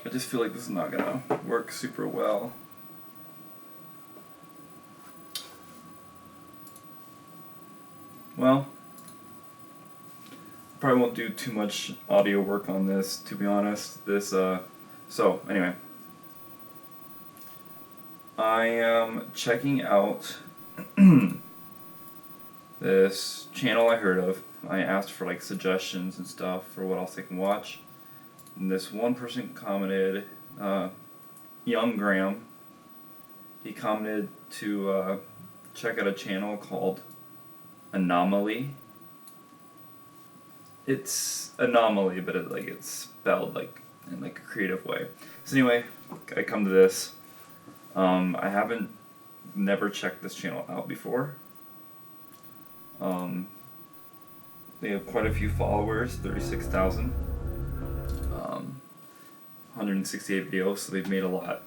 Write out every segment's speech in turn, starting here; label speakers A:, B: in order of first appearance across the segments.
A: I just feel like this is not gonna work super well. Well, probably won't do too much audio work on this, to be honest. So anyway, I am checking out this channel I heard of. I asked for like suggestions and stuff for what else I can watch. And this one person commented, Young Graham, he commented to check out a channel called Anomaly. It's Anomaly, but it's spelled like in like a creative way. So anyway, I come to this. I haven't never checked this channel out before. They have quite a few followers, 36,000. 168 videos, so they've made a lot.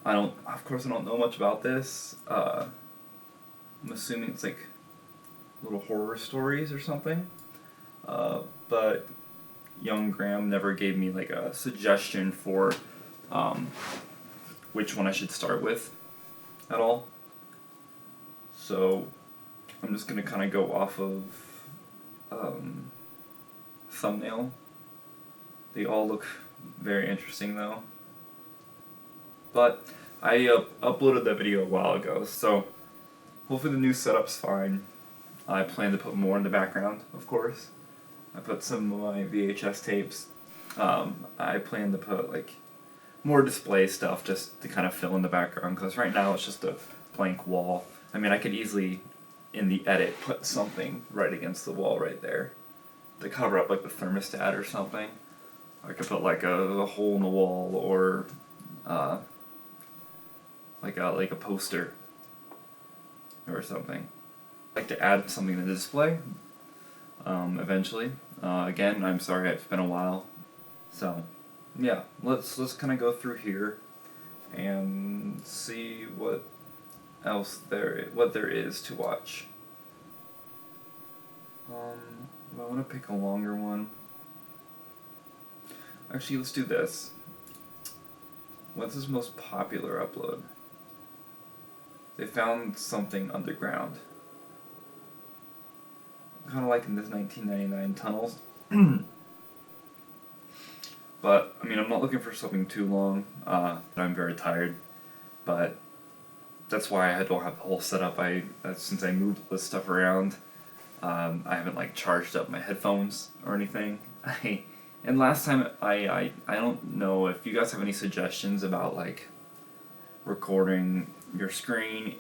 A: Of course I don't know much about this. I'm assuming it's like little horror stories or something. But Young Graham never gave me like a suggestion for which one I should start with at all. So I'm just gonna kind of go off of thumbnail. They all look very interesting though. But I uploaded that video a while ago, so hopefully the new setup's fine. I plan to put more in the background, of course. I put some of my VHS tapes. I plan to put like more display stuff just to kind of fill in the background, because right now it's just a blank wall. I mean, I could easily, in the edit, put something right against the wall right there to cover up like the thermostat or something. I could put like a hole in the wall, or like a poster or something. I'd like to add something to the display eventually. Again, I'm sorry it's been a while. So yeah, let's kind of go through here and see what there is to watch. I want to pick a longer one. Actually, let's do this. What's his most popular upload? They found something underground. Kind of like in this 1999 tunnels. But, I mean, I'm not looking for something too long. I'm very tired. But that's why I don't have the whole setup. Since I moved this stuff around, I haven't like charged up my headphones or anything. And last time, I don't know if you guys have any suggestions about like recording your screen,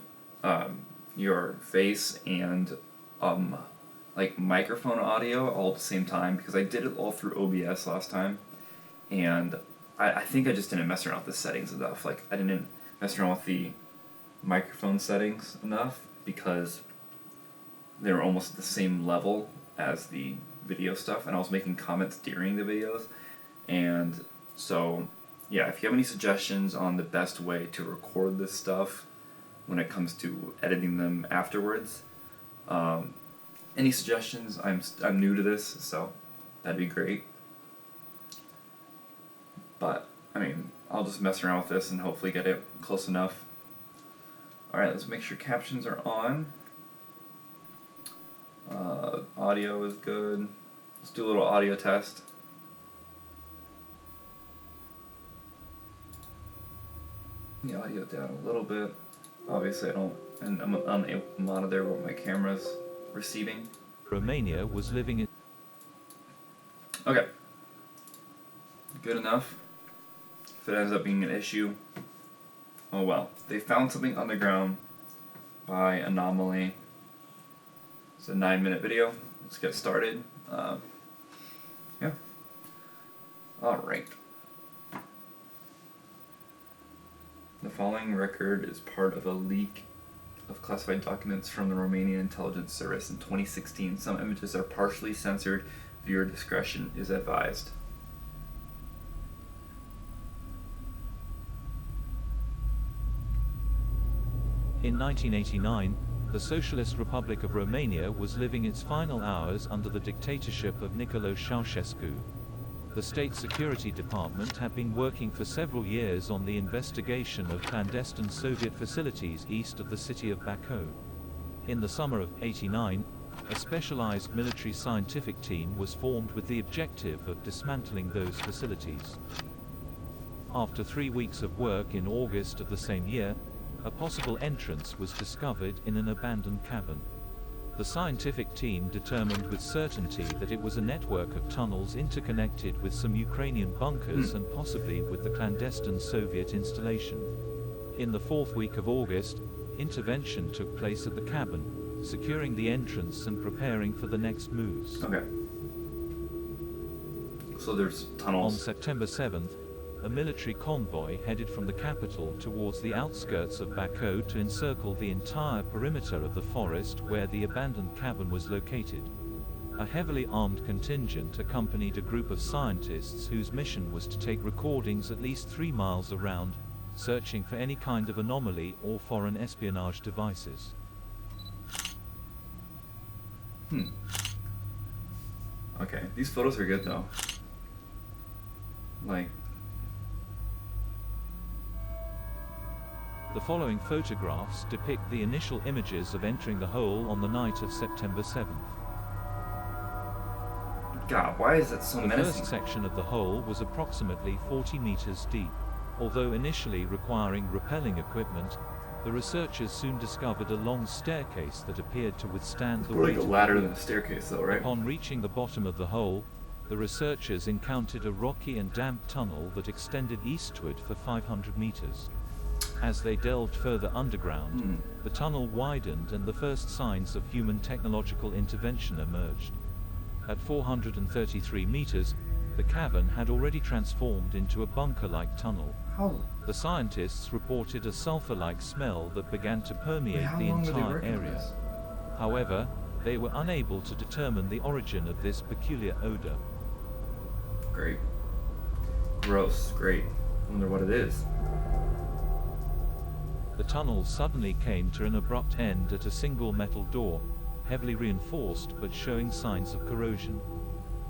A: your face, and like microphone audio all at the same time, because I did it all through OBS last time, and I think I just didn't mess around with the settings enough. Like, I didn't mess around with the microphone settings enough because they were almost at the same level as the video stuff, and I was making comments during the videos. And so yeah, if you have any suggestions on the best way to record this stuff when it comes to editing them afterwards, any suggestions? I'm new to this, so that'd be great. But I mean, I'll just mess around with this and hopefully get it close enough. Alright, let's make sure captions are on. Audio is good. Let's do a little audio test. The audio down a little bit. Obviously I'm unable to monitor what my camera's receiving.
B: Romania was living in...
A: Okay. Good enough. If it ends up being an issue, oh well. They found something underground by Anomaly. It's a 9-minute video. Let's get started. Yeah. Alright. The following record is part of a leak of classified documents from the Romanian Intelligence Service in 2016. Some images are partially censored. Viewer discretion is advised.
B: In 1989, the Socialist Republic of Romania was living its final hours under the dictatorship of Nicolae Ceausescu. The State Security Department had been working for several years on the investigation of clandestine Soviet facilities east of the city of Baku. In the summer of '89, a specialized military scientific team was formed with the objective of dismantling those facilities. After 3 weeks of work in August of the same year, a possible entrance was discovered in an abandoned cabin. The scientific team determined with certainty that it was a network of tunnels interconnected with some Ukrainian bunkers and possibly with the clandestine Soviet installation. In the 4th week of August, intervention took place at the cabin, securing the entrance and preparing for the next moves.
A: Okay. So there's tunnels.
B: On September 7th, a military convoy headed from the capital towards the outskirts of Baku to encircle the entire perimeter of the forest where the abandoned cabin was located. A heavily armed contingent accompanied a group of scientists whose mission was to take recordings at least 3 miles around, searching for any kind of anomaly or foreign espionage devices.
A: Okay, these photos are good though. Like,
B: the following photographs depict the initial images of entering the hole on the night of September 7th.
A: God, why is it so
B: The
A: menacing?
B: first section of the hole was approximately 40 meters deep. Although initially requiring rappelling equipment, the researchers soon discovered a long staircase that appeared to withstand the
A: More like
B: weight
A: a
B: of
A: ladder
B: the
A: than
B: group.
A: a staircase though, right?
B: Upon reaching the bottom of the hole, the researchers encountered a rocky and damp tunnel that extended eastward for 500 meters. As they delved further underground, the tunnel widened and the first signs of human technological intervention emerged. At 433 meters, the cavern had already transformed into a bunker-like tunnel.
A: How?
B: The scientists reported a sulfur-like smell that began to
A: Wait,
B: permeate
A: how
B: the
A: long were they
B: entire
A: working on
B: area.
A: this?
B: However, they were unable to determine the origin of this peculiar odor.
A: Great. Gross. Great. I wonder what it is.
B: The tunnel suddenly came to an abrupt end at a single metal door, heavily reinforced but showing signs of corrosion.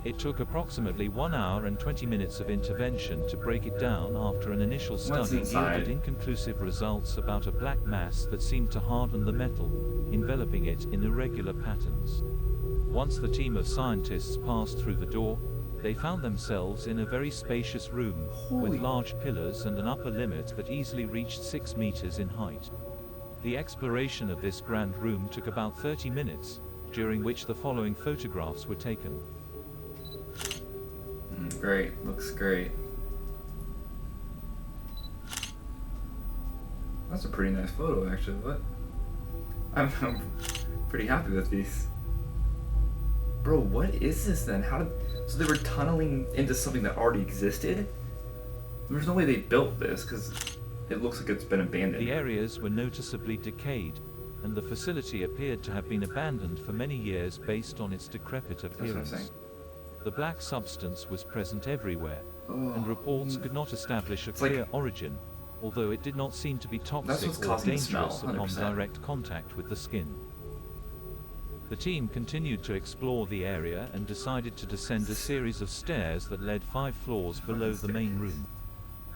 B: It took approximately 1 hour and 20 minutes of intervention to break it down after an initial
A: What's
B: study
A: inside?
B: yielded inconclusive results about a black mass that seemed to harden the metal, enveloping it in irregular patterns. Once the team of scientists passed through the door, they found themselves in a very spacious room,
A: Holy.
B: with large pillars and an upper limit that easily reached 6 meters in height. The exploration of this grand room took about 30 minutes, during which the following photographs were taken.
A: Great. Looks great. That's a pretty nice photo, actually. What? I'm pretty happy with these. Bro, what is this then? How did... So they were tunneling into something that already existed? There's no way they built this, because it looks like it's been abandoned.
B: The areas were noticeably decayed, and the facility appeared to have been abandoned for many years based on its decrepit
A: That's what I'm
B: appearance.
A: saying.
B: The black substance was present everywhere,
A: Oh,
B: and reports could not establish a
A: It's like-
B: clear origin, although it did not seem to be toxic
A: what's
B: or
A: causing the
B: dangerous
A: smell,
B: upon
A: 100%.
B: direct contact with the skin. The team continued to explore the area and decided to descend a series of stairs that led 5 floors below the main room.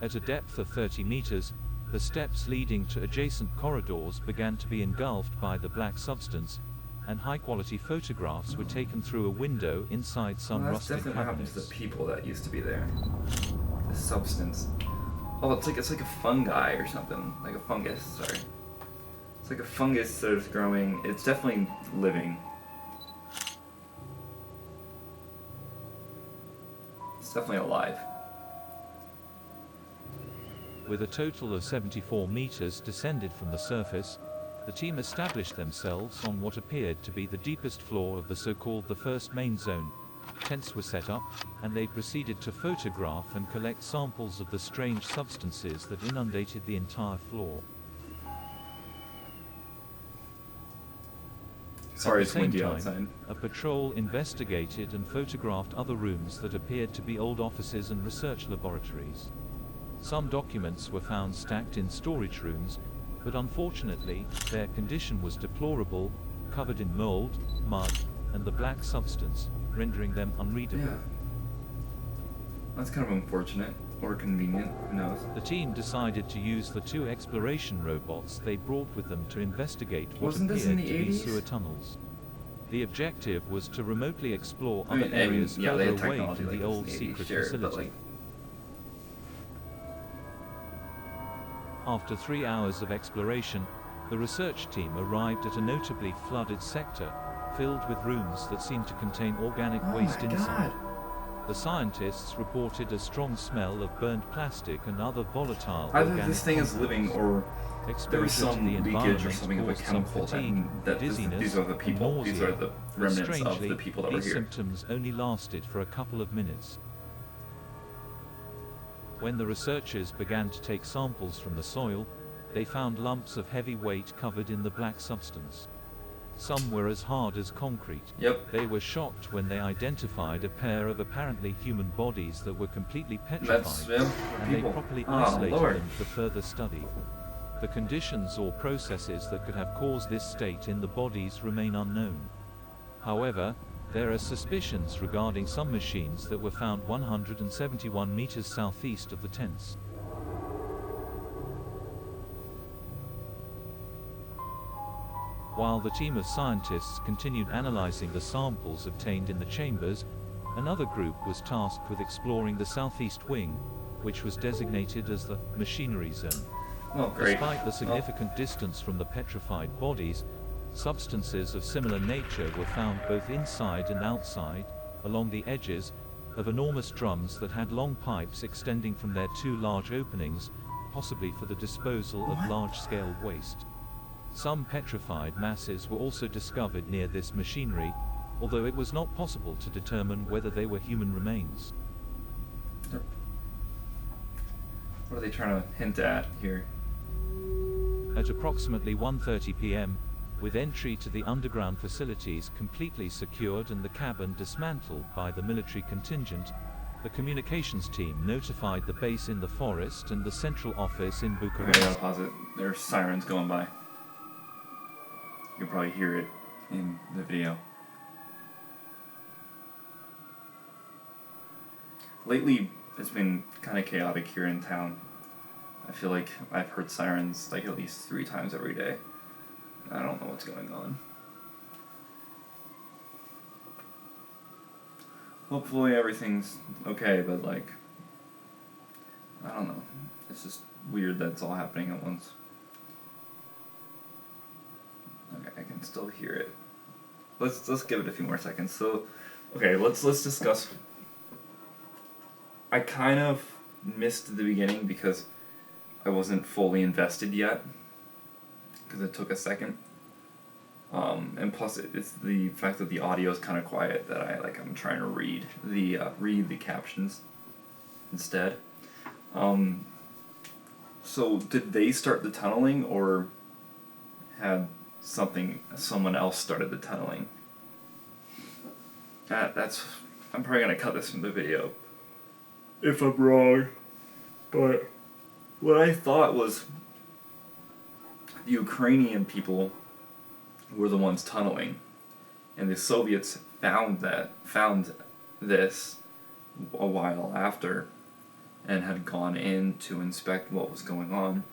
B: At a depth of 30 meters, the steps leading to adjacent corridors began to be engulfed by the black substance, and high-quality photographs were taken through a window inside some
A: Well, that's
B: rusted
A: definitely what happens
B: cabinets.
A: to the people that used to be there. The substance. Oh, it's like a fungi or something. Like a fungus, sorry. It's like a fungus that is growing. It's definitely living. It's definitely alive.
B: With a total of 74 meters descended from the surface, the team established themselves on what appeared to be the deepest floor of the so-called the first main zone. Tents were set up, and they proceeded to photograph and collect samples of the strange substances that inundated the entire floor.
A: Sorry,
B: At
A: it's
B: the same
A: windy
B: time,
A: outside.
B: a patrol investigated and photographed other rooms that appeared to be old offices and research laboratories. Some documents were found stacked in storage rooms, but unfortunately, their condition was deplorable, covered in mold, mud, and the black substance, rendering them unreadable.
A: Yeah. That's kind of unfortunate, or convenient, who knows.
B: The team decided to use the 2 exploration robots they brought with them to investigate what
A: Wasn't this in
B: appeared
A: the
B: to be
A: 80s?
B: sewer tunnels. The objective was to remotely explore
A: I mean,
B: other areas
A: yeah, they
B: further
A: had
B: away
A: technology
B: from
A: like
B: the
A: this
B: old
A: in the 80s,
B: secret
A: sure,
B: facility.
A: but like,
B: After 3 hours of exploration, the research team arrived at a notably flooded sector, filled with rooms that seemed to contain organic
A: oh
B: waste
A: my
B: inside.
A: god.
B: The scientists reported a strong smell of burnt plastic and other volatile
A: Either
B: organic
A: this thing is living
B: compounds.
A: or there
B: Exposure
A: was
B: to
A: some
B: the
A: leakage or
B: environment
A: something of a
B: caused some
A: chemical
B: fatigue, dizziness,
A: these are the people.
B: nausea,
A: These are the
B: but
A: remnants
B: strangely,
A: of the people that were
B: these
A: here.
B: symptoms only lasted for a couple of minutes. When the researchers began to take samples from the soil, they found lumps of heavy weight covered in the black substance. Some were as hard as concrete.
A: Yep.
B: They were shocked when they identified a pair of apparently human bodies that were completely petrified,
A: That's
B: and they
A: people.
B: properly
A: Oh,
B: isolated
A: Lord.
B: them for further study. The conditions or processes that could have caused this state in the bodies remain unknown. However, there are suspicions regarding some machines that were found 171 meters southeast of the tents. While the team of scientists continued analyzing the samples obtained in the chambers, another group was tasked with exploring the southeast wing, which was designated as the machinery zone.
A: Oh, great.
B: Despite the significant distance from the petrified bodies, substances of similar nature were found both inside and outside, along the edges of enormous drums that had long pipes extending from their 2 large openings, possibly for the disposal of large-scale waste. Some petrified masses were also discovered near this machinery, although it was not possible to determine whether they were human remains.
A: What are they trying to hint at here?
B: At approximately 1:30 p.m., with entry to the underground facilities completely secured and the cabin dismantled by the military contingent, the communications team notified the base in the forest and the central office in
A: Okay, I
B: Bucharest.
A: gotta pause it. There's sirens going by. You can probably hear it in the video. Lately, it's been kind of chaotic here in town. I feel like I've heard sirens like at least 3 times every day. I don't know what's going on. Hopefully everything's okay, but like, I don't know. It's just weird that it's all happening at once. Okay, I can still hear it. Let's give it a few more seconds. So, okay, let's discuss. I kind of missed the beginning because I wasn't fully invested yet, because it took a second. And plus, it's the fact that the audio is kind of quiet that I'm trying to read the captions instead. So did they start the tunneling, or had someone else started the tunneling? I'm probably gonna cut this from the video if I'm wrong, but what I thought was the Ukrainian people were the ones tunneling, and the Soviets found this a while after, and had gone in to inspect what was going on,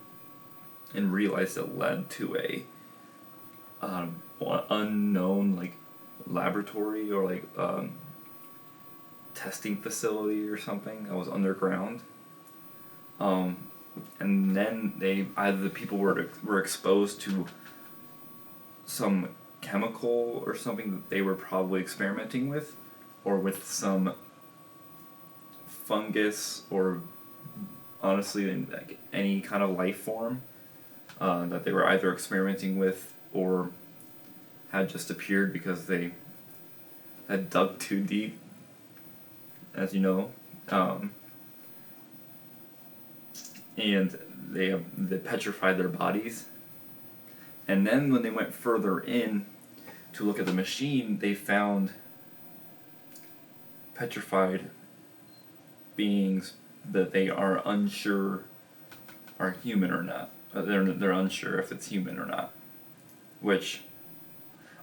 A: and realized it led to a unknown laboratory or testing facility or something that was underground. And then either the people were exposed to some chemical or something that they were probably experimenting with, or with some fungus, or honestly any kind of life form that they were either experimenting with or had just appeared because they had dug too deep, as you know, and they petrified their bodies. And then when they went further in to look at the machine, they found petrified beings that they are unsure are human or not. They're unsure if it's human or not, which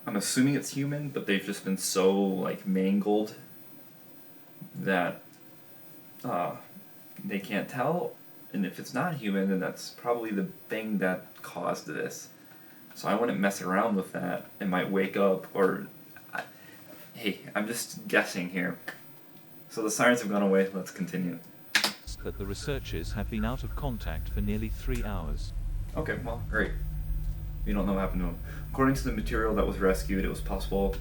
A: I'm assuming it's human, but they've just been so mangled that they can't tell, and if it's not human, then that's probably the thing that caused this. So I wouldn't mess around with that. It might wake up, or hey, I'm just guessing here. So the sirens have gone away. Let's continue.
B: That the researchers have been out of contact for nearly 3 hours.
A: Okay, well, great. We don't know what happened to him. According to the material that was rescued, it was possible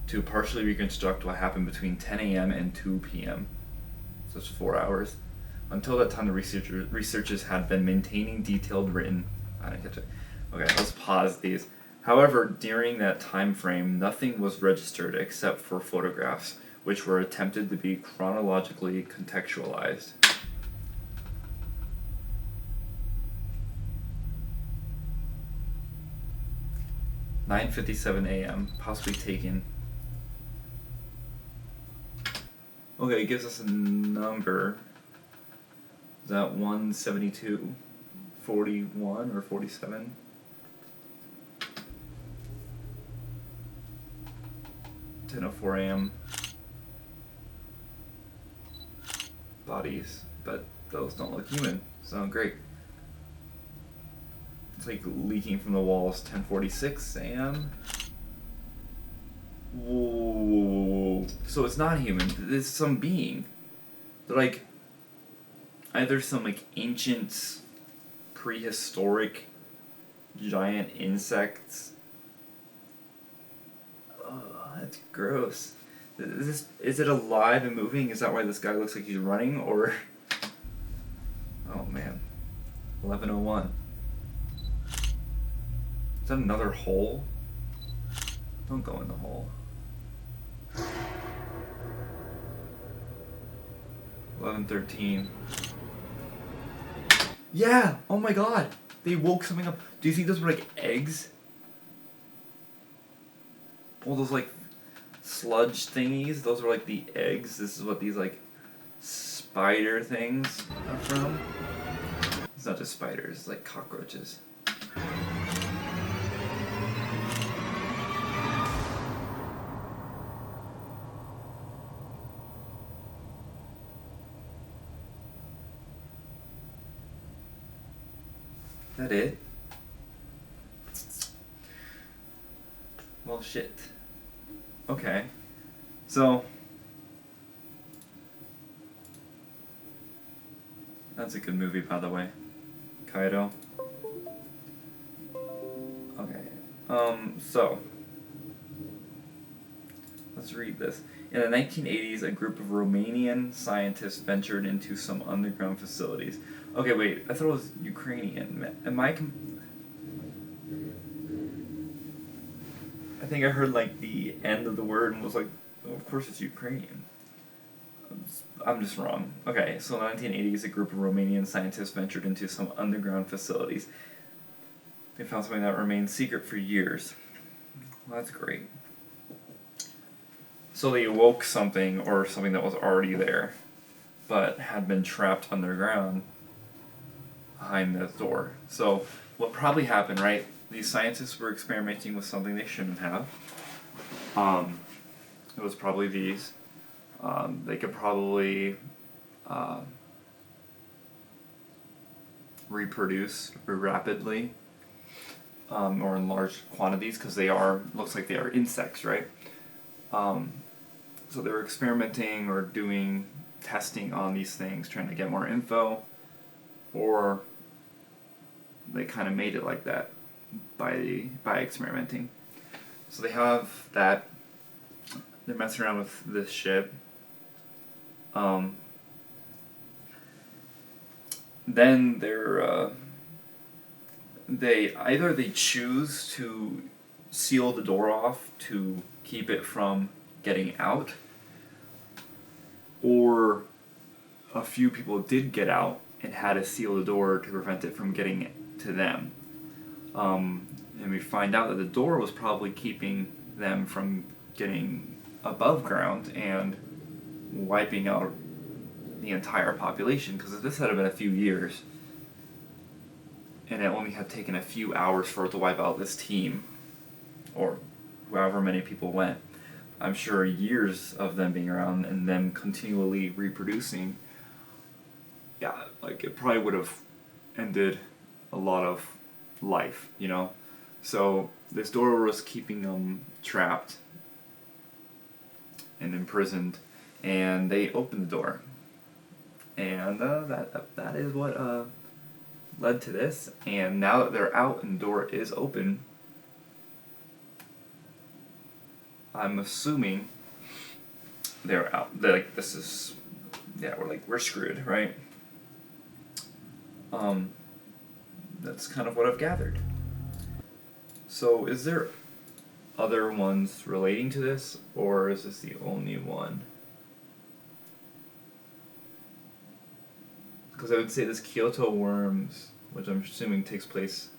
A: to partially reconstruct what happened between 10 a.m. and 2 p.m. So it's 4 hours. Until that time, the researchers had been maintaining detailed written... I didn't catch it. Okay, let's pause these. However, during that time frame, nothing was registered except for photographs, which were attempted to be chronologically contextualized. (9:57 a.m.), possibly taken. Okay, it gives us a number. Is that 172, 41, or 47? (10:04 a.m.). Bodies, but those don't look human. So great. It's like leaking from the walls. 10:46 a.m. Whoa. So it's not human. It's some being. They're like either some like ancient, prehistoric, giant insects. Oh, that's gross. Is it alive and moving? Is that why this guy looks like he's running? Or oh man. 11:01. Is that another hole? Don't go in the hole. 11:13. Yeah! Oh my god! They woke something up. Do you think those were like eggs? All those like sludge thingies? Those are like the eggs. This is what these like spider things are from. It's not just spiders, it's like cockroaches. Is that it? Well, shit. Okay. So, that's a good movie, by the way. Kaido. Okay. So, let's read this. In the 1980s, a group of Romanian scientists ventured into some underground facilities. Okay, wait, I thought it was Ukrainian. Am I... I think I heard like the end of the word and was like, oh, of course it's Ukrainian. I'm just wrong. Okay, so in the 1980s, a group of Romanian scientists ventured into some underground facilities. They found something that remained secret for years. Well, that's great. So they awoke something, or something that was already there, but had been trapped underground behind the door. So what probably happened, right? These scientists were experimenting with something they shouldn't have. It was probably these. They could probably reproduce rapidly, or in large quantities, because looks like they are insects, right? So they were experimenting or doing testing on these things, trying to get more info, or they kind of made it like that by experimenting. So they have that. They're messing around with this ship. Then they choose to seal the door off to keep it from getting out, or a few people did get out and had to seal the door to prevent it from getting to them. And we find out that the door was probably keeping them from getting above ground and wiping out the entire population, because if this had been a few years and it only had taken a few hours for it to wipe out this team, or however many people went, I'm sure years of them being around and them continually reproducing yeah, like it probably would have ended a lot of life, you know? So this door was keeping them trapped and imprisoned, and they opened the door. And that is what led to this. And now that they're out and the door is open, I'm assuming they're out. They're like, this is, yeah, we're screwed, right? That's kind of what I've gathered. So, is there other ones relating to this, or is this the only one? Because I would say this Kyoto Worms, which I'm assuming takes place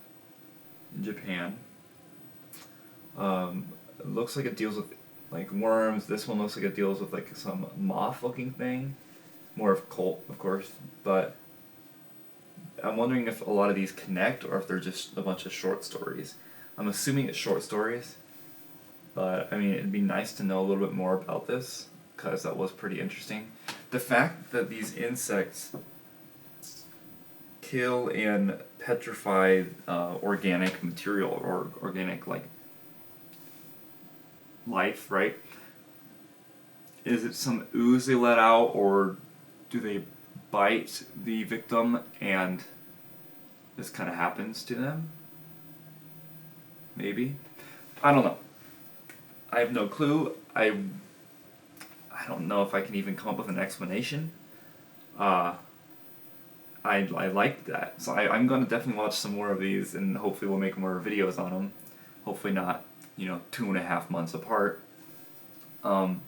A: in Japan, it looks like it deals with like worms. This one looks like it deals with like some moth-looking thing, more of cult, of course. But I'm wondering if a lot of these connect or if they're just a bunch of short stories. I'm assuming it's short stories, but I mean it'd be nice to know a little bit more about this because that was pretty interesting. The fact that these insects kill and petrify organic material or organic like life, right? Is it some ooze they let out, or do they bite the victim and this kind of happens to them? Maybe. I don't know. I have no clue. I don't know if I can even come up with an explanation. I like that. So I'm going to definitely watch some more of these, and hopefully we'll make more videos on them. Hopefully not, 2.5 months apart. Yeah,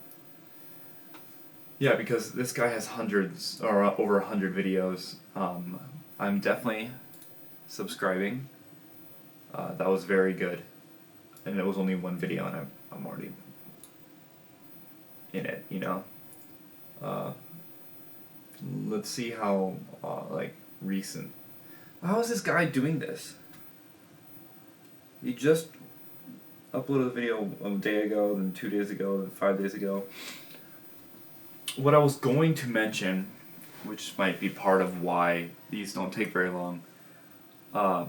A: because this guy has hundreds, or over 100 videos. I'm definitely subscribing. That was very good. And it was only one video, and I'm already in it, Let's see how, recent. How is this guy doing this? He just uploaded a video a day ago, then 2 days ago, then 5 days ago. What I was going to mention, which might be part of why these don't take very long, a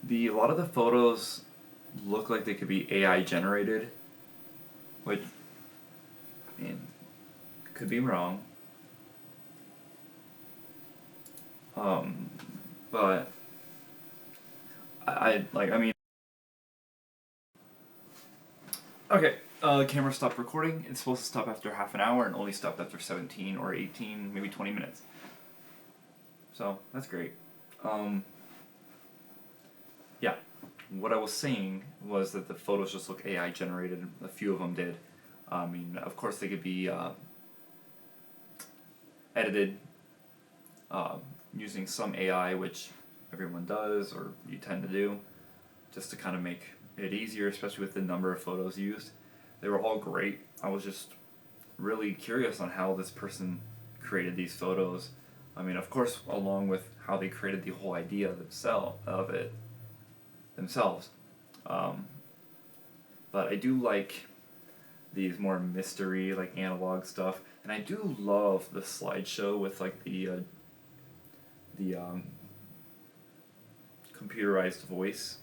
A: lot of the photos look like they could be AI generated, which, I mean, could be wrong. But I mean, okay, camera stopped recording. It's supposed to stop after half an hour and only stopped after 17 or 18, maybe 20 minutes. So, that's great. Yeah, what I was saying was that the photos just look AI generated. A few of them did. I mean, of course they could be edited using some AI, which everyone does, or you tend to do, just to kind of make it easier, especially with the number of photos used. They were all great. I was just really curious on how this person created these photos. I mean, of course, along with how they created the whole idea themselves. But I do like these more mystery, like analog stuff, and I do love the slideshow with like the computerized voice.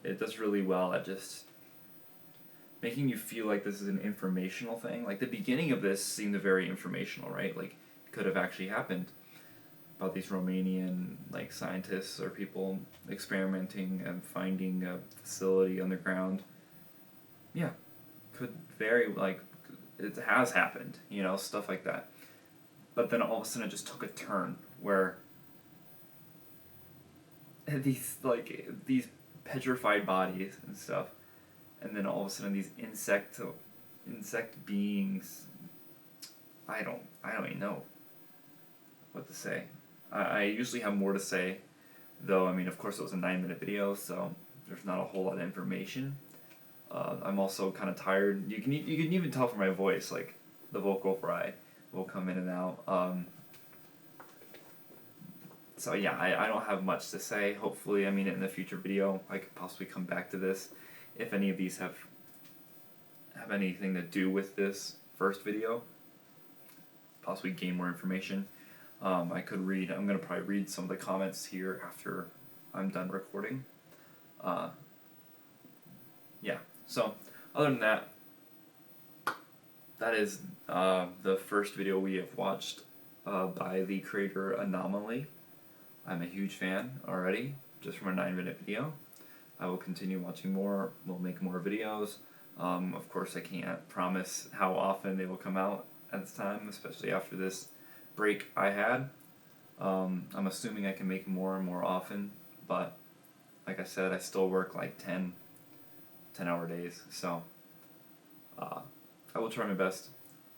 A: It does really well at just making you feel like this is an informational thing. Like the beginning of this seemed very informational, right? Like it could have actually happened about these Romanian like scientists or people experimenting and finding a facility underground. Yeah, could very like it has happened, stuff like that. But then all of a sudden it just took a turn where these petrified bodies and stuff, and then all of a sudden these insect beings. I don't even know what to say. I usually have more to say, though. I mean, of course, it was a 9-minute video, so there's not a whole lot of information. I'm also kind of tired. You can even tell from my voice, like the vocal fry will come in and out. So yeah, I don't have much to say. Hopefully, I mean, in the future video, I could possibly come back to this. If any of these have anything to do with this first video, possibly gain more information. I'm gonna probably read some of the comments here after I'm done recording. Yeah, so other than that, that is the first video we have watched by the creator Anomaly. I'm a huge fan already, just from a 9-minute video. I will continue watching more, we'll make more videos. Of course, I can't promise how often they will come out at this time, especially after this break I had. I'm assuming I can make more and more often, but like I said, I still work like 10-hour days, so I will try my best.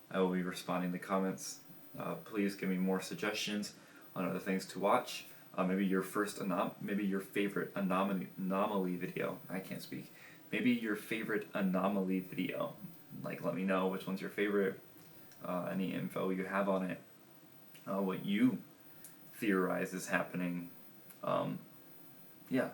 A: I will be responding to comments. Please give me more suggestions on other things to watch. Maybe your favorite anomaly video. I can't speak. Maybe your favorite anomaly video. Like, let me know which one's your favorite. Any info you have on it. What you theorize is happening. Yeah.